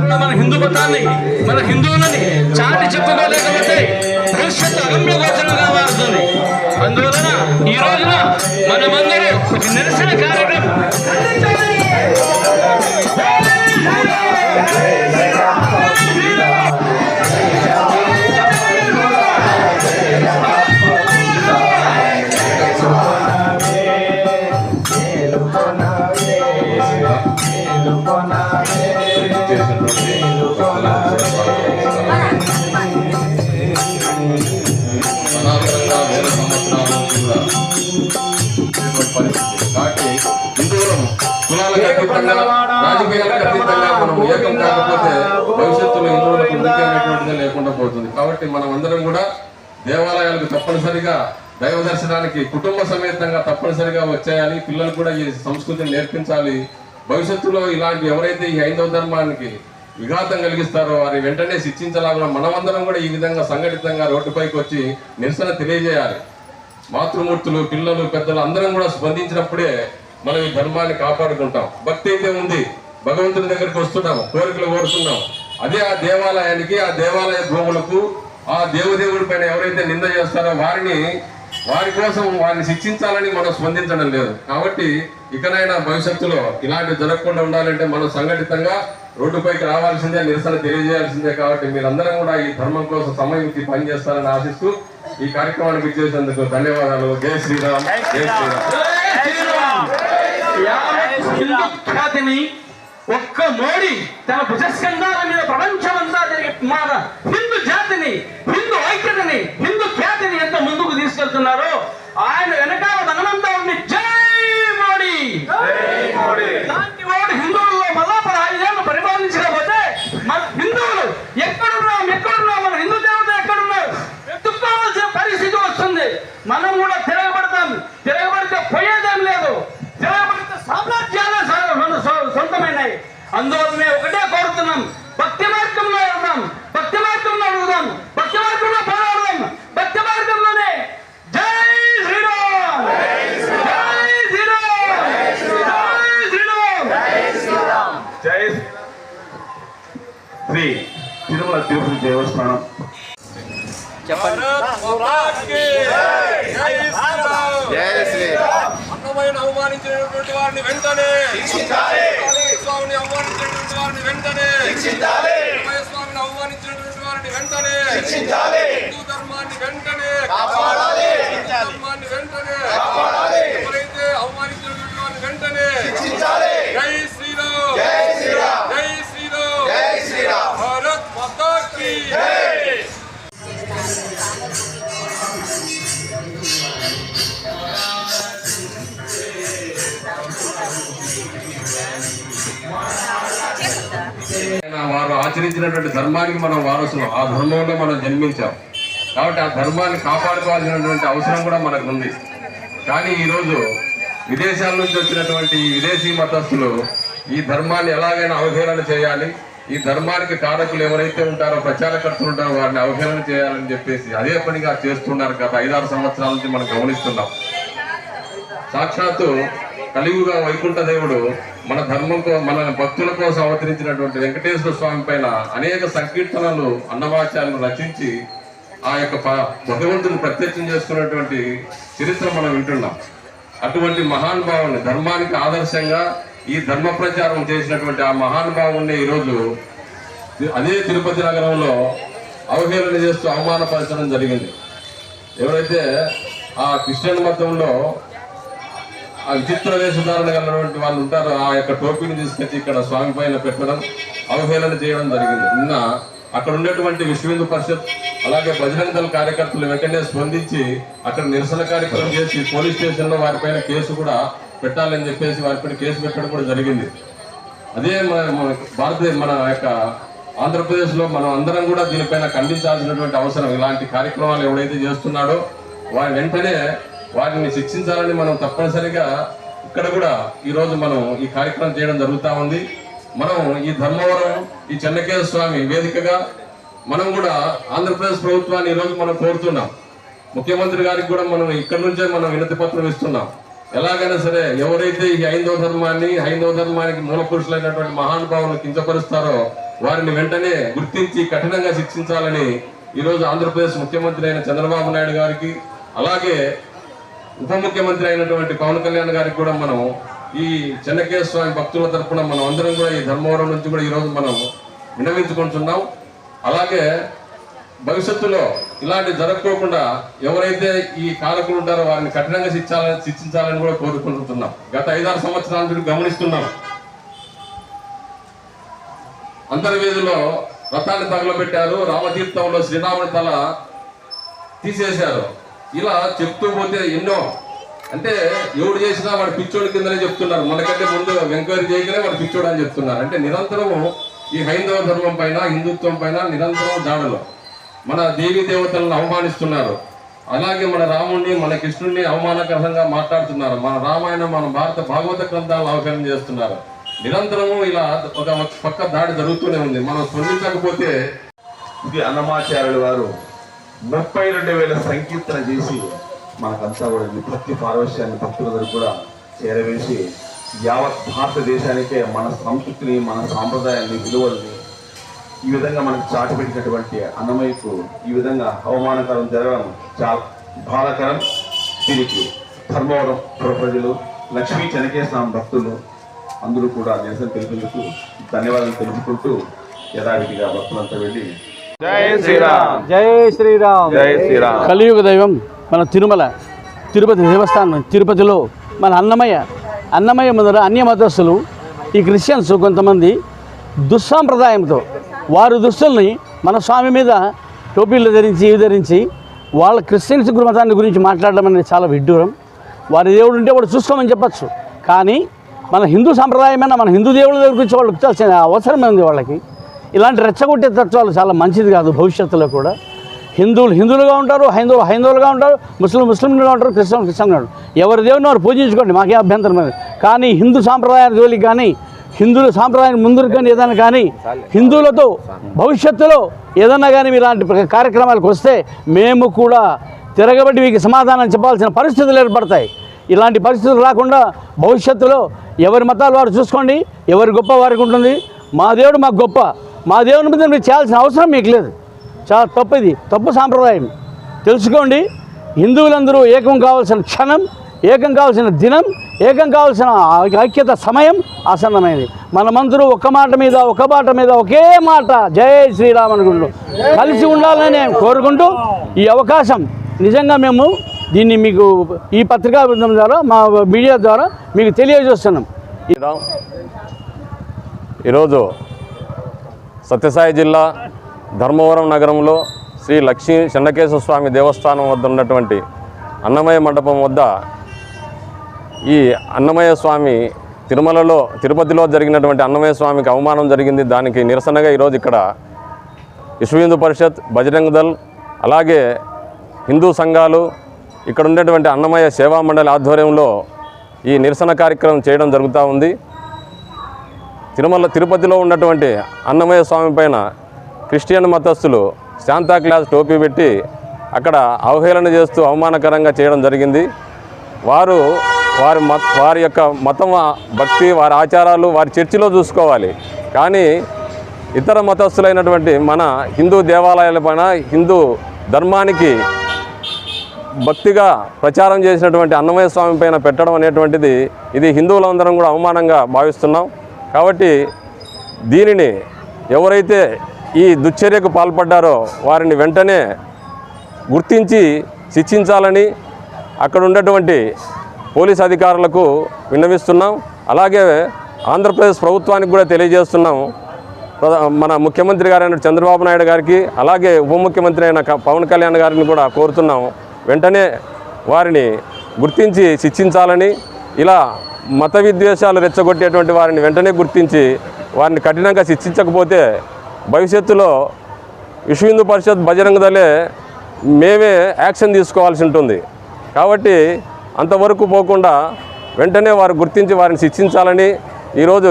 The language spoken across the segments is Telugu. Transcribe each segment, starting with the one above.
మన హిందూ మతాన్ని మన హిందువులని చాటి చెప్పుకోలేకపోతే భవిష్యత్తు అగమ్య గోచరంగా మారుతుంది. అందువలన ఈ రోజున మనమందరూ ఒక నిరసన కార్యక్రమం లేకుండా పోతుంది. కాబట్టి మనం అందరం కూడా దేవాలయాలకు తప్పనిసరిగా దైవ దర్శనానికి కుటుంబ సమేతంగా తప్పనిసరిగా వచ్చేయాలి. పిల్లలు కూడా ఈ సంస్కృతిని నేర్పించాలి. భవిష్యత్తులో ఇలాంటి ఎవరైతే ఈ హైందవ ధర్మానికి విఘాతం కలిగిస్తారో వారి వెంటనే శిక్షించాలని మనమందరం కూడా ఈ విధంగా సంఘటితంగా రోడ్డుపైకి వచ్చి నిరసన తెలియజేయాలి. మాతృమూర్తులు, పిల్లలు, పెద్దలు అందరం కూడా స్పందించినప్పుడే మనం ఈ ధర్మాన్ని కాపాడుకుంటాం. భక్తి అయితే ఉంది, భగవంతుని దగ్గరికి వస్తున్నాం, కోరికలు కోరుతున్నాం. అదే ఆ దేవాలయానికి, ఆ దేవాలయ భూములకు, ఆ దేవుడి పైన ఎవరైతే నింద చేస్తారో వారి కోసం వారిని శిక్షించాలని మనం స్పందించడం లేదు. కాబట్టి ఇకనైనా భవిష్యత్తులో ఇలాంటి జరగకుండా ఉండాలంటే మనం సంఘటితంగా రోడ్డుపైకి రావాల్సిందే, నిరసన తెలియజేయాల్సిందే. కాబట్టి మీరందరం కూడా ఈ ధర్మం కోసం సమయం ఇచ్చి పనిచేస్తారని ఆశిస్తూ ఈ కార్యక్రమానికి ఇచ్చేసేందుకు ధన్యవాదాలు. జై శ్రీరామ్, జై శ్రీరామ్. ఖ్యాతిని ఒక్క మోడీ తన భుజస్కంధాల మీద ప్రపంచమంతా జరిగే మన హిందూ జాతిని, హిందూ ఐక్యతని, హిందూ ఖ్యాతిని ఎంత ముందుకు తీసుకెళ్తున్నారో ఆయన వెనకాల మనమంతా ఉండి జై మోడీ. దానికి వాడు హిందువుల్లో మళ్ళా 15 ఏళ్ళు పరిపాలించకపోతే మన హిందువులు ఎక్కడున్నాం, మన హిందూ దేవత ఎక్కడున్నారు వెతుక్కోవాల్సిన పరిస్థితి వస్తుంది. మనం కూడా తిరగబడతాం. తిరగబడితే పోయేదేం లేదు. తిరగబడితే సామ్రాజ్యాలే సొంతమైనవి. అందువల్లనే ఒకటే కోరుతున్నాం, భక్తి మార్గంలో వెళ్దాం. భక్తి మార్గంలో అన్నమయ్యను అవమానించినటువంటి వారిని వెంటనే స్వామిని అవమానించినటువంటి వారిని వెంటనే స్వామిని అవమానించినటువంటి వారిని వెంటనే హిందూ ధర్మాన్ని వెంటనే ధర్మాన్ని వెంటనే ఎవరైతే అవమానించినటువంటి వారిని వెంటనే జై శ్రీరామ్ జై శ్రీరామ్ జై శ్రీరామ్ జై శ్రీరామ్ భారత్ మాతా కీ వారు ఆచరించినటువంటి ధర్మానికి మనం వారసులు, ఆ ధర్మంలో మనం జన్మించాం కాబట్టి ఆ ధర్మాన్ని కాపాడుకోవాల్సినటువంటి అవసరం కూడా మనకు ఉంది. కానీ ఈరోజు విదేశాల నుంచి వచ్చినటువంటి విదేశీ మతస్థులు ఈ ధర్మాన్ని ఎలాగైనా అవహేళన చేయాలి, ఈ ధర్మానికి కారకులు ఎవరైతే ఉంటారో ప్రచారకర్తలు ఉంటారో వారిని అవహేళన చేయాలని చెప్పేసి అదే పనిగా చేస్తున్నారు. గత 5-6 సంవత్సరాల నుంచి మనం గమనిస్తున్నాం. సాక్షాత్తు కలియుగ వైకుంఠ దేవుడు మన ధర్మం మన భక్తుల కోసం అవతరించినటువంటి వెంకటేశ్వర స్వామి పైన అనేక సంకీర్తనలు అన్నవాచాలను రచించి ఆ యొక్క భగవంతుని ప్రత్యక్షం చేసుకున్నటువంటి చరిత్ర మనం వింటున్నాం. అటువంటి మహానుభావుని ధర్మానికి ఆదర్శంగా ఈ ధర్మ ప్రచారం చేసినటువంటి ఆ మహానుభావుని ఈరోజు అదే తిరుపతి నగరంలో అవహేళన చేస్తూ అవమానపరచడం జరిగింది. ఎవరైతే ఆ క్రిస్టియన్ మతంలో ఆ విచిత్ర వేషధారణ కలిగినటువంటి వాళ్ళు ఉంటారో ఆ యొక్క టోపీని తీసుకొచ్చి ఇక్కడ స్వామి పైన పెట్టడం, అవహేళన చేయడం జరిగింది. నిన్న అక్కడ ఉండేటువంటి విశ్వ హిందూ పరిషత్ అలాగే బజరంగ దళ కార్యకర్తలు వెంటనే స్పందించి అక్కడ నిరసన కార్యక్రమం చేసి పోలీస్ స్టేషన్లో వారిపైన కేసు కూడా పెట్టాలని చెప్పేసి వారిపైన కేసు పెట్టడం కూడా జరిగింది. అదే మన యొక్క ఆంధ్రప్రదేశ్లో మనం అందరం కూడా దీనిపైన ఖండించాల్సినటువంటి అవసరం. ఇలాంటి కార్యక్రమాలు ఎవడైతే చేస్తున్నాడో వారి వెంటనే వారిని శిక్షించాలని మనం తప్పనిసరిగా ఇక్కడ కూడా ఈరోజు మనం ఈ కార్యక్రమం చేయడం జరుగుతూ ఉంది. మనం ఈ ధర్మవరం ఈ చెన్నకేశ్వర స్వామి వేదికగా మనం కూడా ఆంధ్రప్రదేశ్ ప్రభుత్వాన్ని ఈరోజు మనం కోరుతున్నాం. ముఖ్యమంత్రి గారికి కూడా మనం ఇక్కడ నుంచే మనం వినతి పత్రం ఇస్తున్నాం. ఎలాగైనా సరే ఎవరైతే ఈ హైందవ ధర్మానికి మూల పురుషులైనటువంటి మహానుభావులను కించపరుస్తారో వారిని వెంటనే గుర్తించి కఠినంగా శిక్షించాలని ఈరోజు ఆంధ్రప్రదేశ్ ముఖ్యమంత్రి అయిన చంద్రబాబు నాయుడు గారికి అలాగే ఉప ముఖ్యమంత్రి అయినటువంటి పవన్ కళ్యాణ్ గారికి కూడా మనం ఈ చెన్నకేశ్వర స్వామి భక్తుల తరఫున మనం అందరం కూడా ఈ ధర్మవరం నుంచి కూడా ఈరోజు మనం విన్నవించుకుంటున్నాం. అలాగే భవిష్యత్తులో ఇలాంటి జరగకోకుండా ఎవరైతే ఈ కారకులు ఉంటారో వారిని కఠినంగా శిక్షించాలని కూడా కోరుకుంటున్నాం. గత 5-6 సంవత్సరాల నుంచి గమనిస్తున్నాం. అంతర్వేదిలో రథాన్ని తగలబెట్టారు, రామతీర్థంలో శ్రీరాముని తల తీసేశారు. ఇలా చెప్తూ పోతే ఎన్నో, అంటే ఎవడు చేసినా వాడు పిచ్చోడి కిందనే చెప్తున్నారు. మనకంటే ముందు ఎంక్వైరీ చేయగానే వాడు పిచ్చోడు అని చెప్తున్నారు. అంటే నిరంతరము ఈ హైందవ ధర్మం పైన హిందుత్వం పైన నిరంతరం దాడులు, మన దేవీ దేవతలను అవమానిస్తున్నారు. అలాగే మన రాముడిని మన కృష్ణుడిని అవమానకరంగా మాట్లాడుతున్నారు. మన రామాయణం మన భారత భాగవత గ్రంథాలను అవహేళన చేస్తున్నారు. నిరంతరము ఇలా ఒక పక్క దాడి జరుగుతూనే ఉంది. మనం స్పందించకపోతే ఇది అన్నమాచార్యుల వారు 32,000 సంకీర్తన చేసి మనకంతా కూడా విభక్తి పారవశ్యాన్ని భక్తులందరూ కూడా చేరవేసి యావత్ భారతదేశానికే మన సంస్కృతిని మన సాంప్రదాయాన్ని విలువల్ని ఈ విధంగా మనకు చాటిపెట్టినటువంటి అన్నమయ్యకు ఈ విధంగా అవమానకరం జరగడం చాలా బాధాకరం. దీనికి ధర్మవరం పుర ప్రజలు లక్ష్మీ చెన్నకేశ్వర భక్తులు అందరూ కూడా నిరసన తెలిపేందుకు ధన్యవాదాలు తెలుపుకుంటూ యథావిధిగా భక్తులంతా వెళ్ళి జై శ్రీరామ్ జై శ్రీరామ్ జై శ్రీరామ్. కలియుగ దైవం మన తిరుపతి దేవస్థానం తిరుపతిలో మన అన్నమయ్య ముందర అన్య మతస్థులు ఈ క్రిస్టియన్స్ కొంతమంది దుస్సాంప్రదాయంతో వారి దుస్తుల్ని మన స్వామి మీద టోపీలు ధరించి వాళ్ళ క్రిస్టియన్స్ మతాన్ని గురించి మాట్లాడడం అనేది చాలా విడ్డూరం. వారి దేవుడు ఉంటే వాడు చూసుకోమని చెప్పచ్చు. కానీ మన హిందూ సాంప్రదాయమైన మన హిందూ దేవుళ్ళ దగ్గర గురించి వాళ్ళు గుర్తాల్సిన అవసరం ఉంది. వాళ్ళకి ఇలాంటి రెచ్చగొట్టే తత్వాలు చాలా మంచిది కాదు. భవిష్యత్తులో కూడా హిందువులుగా ఉంటారు, హైందవులుగా ఉంటారు, ముస్లింలుగా ఉంటారు, క్రిస్టియన్గా ఉంటారు. ఎవరి దేవుని వారు పూజించుకోండి, మాకే అభ్యంతరం లేదు. కానీ హిందూ సాంప్రదాయాల జోలికి కానీ హిందువుల సాంప్రదాయాన్ని ముందుకు కానీ ఏదైనా కానీ హిందువులతో భవిష్యత్తులో ఏదన్నా కానీ ఇలాంటి కార్యక్రమాలకు వస్తే మేము కూడా తిరగబడి మీకు సమాధానం చెప్పాల్సిన పరిస్థితులు ఏర్పడతాయి. ఇలాంటి పరిస్థితులు రాకుండా భవిష్యత్తులో ఎవరి మతాలు వారు చూసుకోండి, ఎవరి గొప్ప వారికి ఉంటుంది. మా దేవుడు మాకు గొప్ప, మా దేవుని మీద మీరు చేయాల్సిన అవసరం మీకు లేదు. చాలా తప్పు, ఇది తప్పు సాంప్రదాయం. తెలుసుకోండి, హిందువులందరూ ఏకం కావాల్సిన క్షణం, ఏకం కావాల్సిన దినం, ఏకం కావాల్సిన ఐక్యత సమయం ఆసన్నమైనది. మనమందరూ ఒక్క మాట మీద, ఒక బాట మీద, ఒకే మాట జై శ్రీరామ్ అనుకుంటూ కలిసి ఉండాలని నేను కోరుకుంటూ ఈ అవకాశం నిజంగా మేము దీన్ని మీకు ఈ పత్రికా బృందం ద్వారా, మా మీడియా ద్వారా మీకు తెలియజేస్తున్నాం. ఈరోజు సత్యసాయి జిల్లా ధర్మవరం నగరంలో శ్రీ లక్ష్మీ చెన్నకేశ్వర స్వామి దేవస్థానం వద్ద ఉన్నటువంటి అన్నమయ్య మండపం వద్ద ఈ అన్నమయ్య స్వామి తిరుపతిలో జరిగినటువంటి అన్నమయ్య స్వామికి అవమానం జరిగింది. దానికి నిరసనగా ఈరోజు ఇక్కడ విశ్వ హిందూ పరిషత్, బజరంగ్ దళ్, అలాగే హిందూ సంఘాలు, ఇక్కడ ఉండేటువంటి అన్నమయ్య సేవా మండలి ఆధ్వర్యంలో ఈ నిరసన కార్యక్రమం చేయడం జరుగుతూ ఉంది. తిరుపతిలో ఉన్నటువంటి అన్నమయ్య స్వామి పైన క్రిస్టియన్ మతస్థులు శాంతా క్లాస్ టోపీ పెట్టి అక్కడ అవహేళన చేస్తూ అవమానకరంగా చేయడం జరిగింది. వారి యొక్క మతం, భక్తి, వారి ఆచారాలు వారి చర్చిలో చూసుకోవాలి. కానీ ఇతర మతస్థులైనటువంటి మన హిందూ దేవాలయాలపైన, హిందూ ధర్మానికి భక్తిగా ప్రచారం చేసినటువంటి అన్నమయ్య స్వామి పైన పెట్టడం అనేటువంటిది ఇది హిందువులందరం కూడా అవమానంగా భావిస్తున్నాం. కాబట్టి దీనిని ఎవరైతే ఈ దుశ్చర్యకు పాల్పడ్డారో వారిని వెంటనే గుర్తించి శిక్షించాలని అక్కడ ఉన్నటువంటి పోలీస్ అధికారులకు విన్నవిస్తున్నాం. అలాగే ఆంధ్రప్రదేశ్ ప్రభుత్వానికి కూడా తెలియజేస్తున్నాం. మన ముఖ్యమంత్రి గారైన చంద్రబాబు నాయుడు గారికి, అలాగే ఉప ముఖ్యమంత్రి అయిన పవన్ కళ్యాణ్ గారిని కూడా కోరుతున్నాం, వెంటనే వారిని గుర్తించి శిక్షించాలని. ఇలా మత విద్వేషాలు రెచ్చగొట్టేటువంటి వారిని వెంటనే గుర్తించి వారిని కఠినంగా శిక్షించకపోతే భవిష్యత్తులో విశ్వ హిందూ పరిషత్, బజరంగ్ దళే మేమే యాక్షన్ తీసుకోవాల్సి ఉంటుంది. కాబట్టి అంతవరకు పోకుండా వెంటనే వారు గుర్తించి వారిని శిక్షించాలని ఈరోజు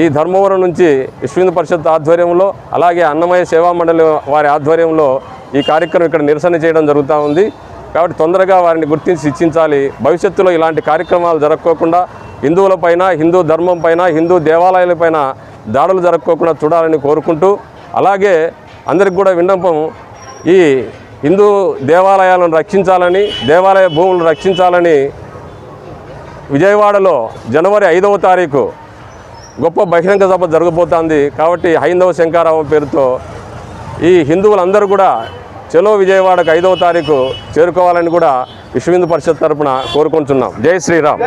ఈ ధర్మవరం నుంచి విశ్వ హిందూ పరిషత్ ఆధ్వర్యంలో, అలాగే అన్నమయ్య సేవా మండలి వారి ఆధ్వర్యంలో ఈ కార్యక్రమం ఇక్కడ నిరసన చేయడం జరుగుతూ ఉంది. కాబట్టి తొందరగా వారిని గుర్తించి శిక్షించాలి. భవిష్యత్తులో ఇలాంటి కార్యక్రమాలు జరగకోకుండా, హిందువులపైన, హిందూ ధర్మం పైన, హిందూ దేవాలయాలపైన దాడులు జరగకోకుండా చూడాలని కోరుకుంటూ, అలాగే అందరికి కూడా విన్నపం, ఈ హిందూ దేవాలయాలను రక్షించాలని, దేవాలయ భూములను రక్షించాలని విజయవాడలో జనవరి 5వ తారీఖు గొప్ప బహిరంగ సభ జరగబోతోంది. కాబట్టి హైందవ శంకారావం పేరుతో ఈ హిందువులందరూ కూడా చలో విజయవాడకు 5వ తారీఖు చేరుకోవాలని కూడా విశ్వ హిందూ పరిషత్ తరపున కోరుకుంటున్నాం. జై శ్రీరామ్.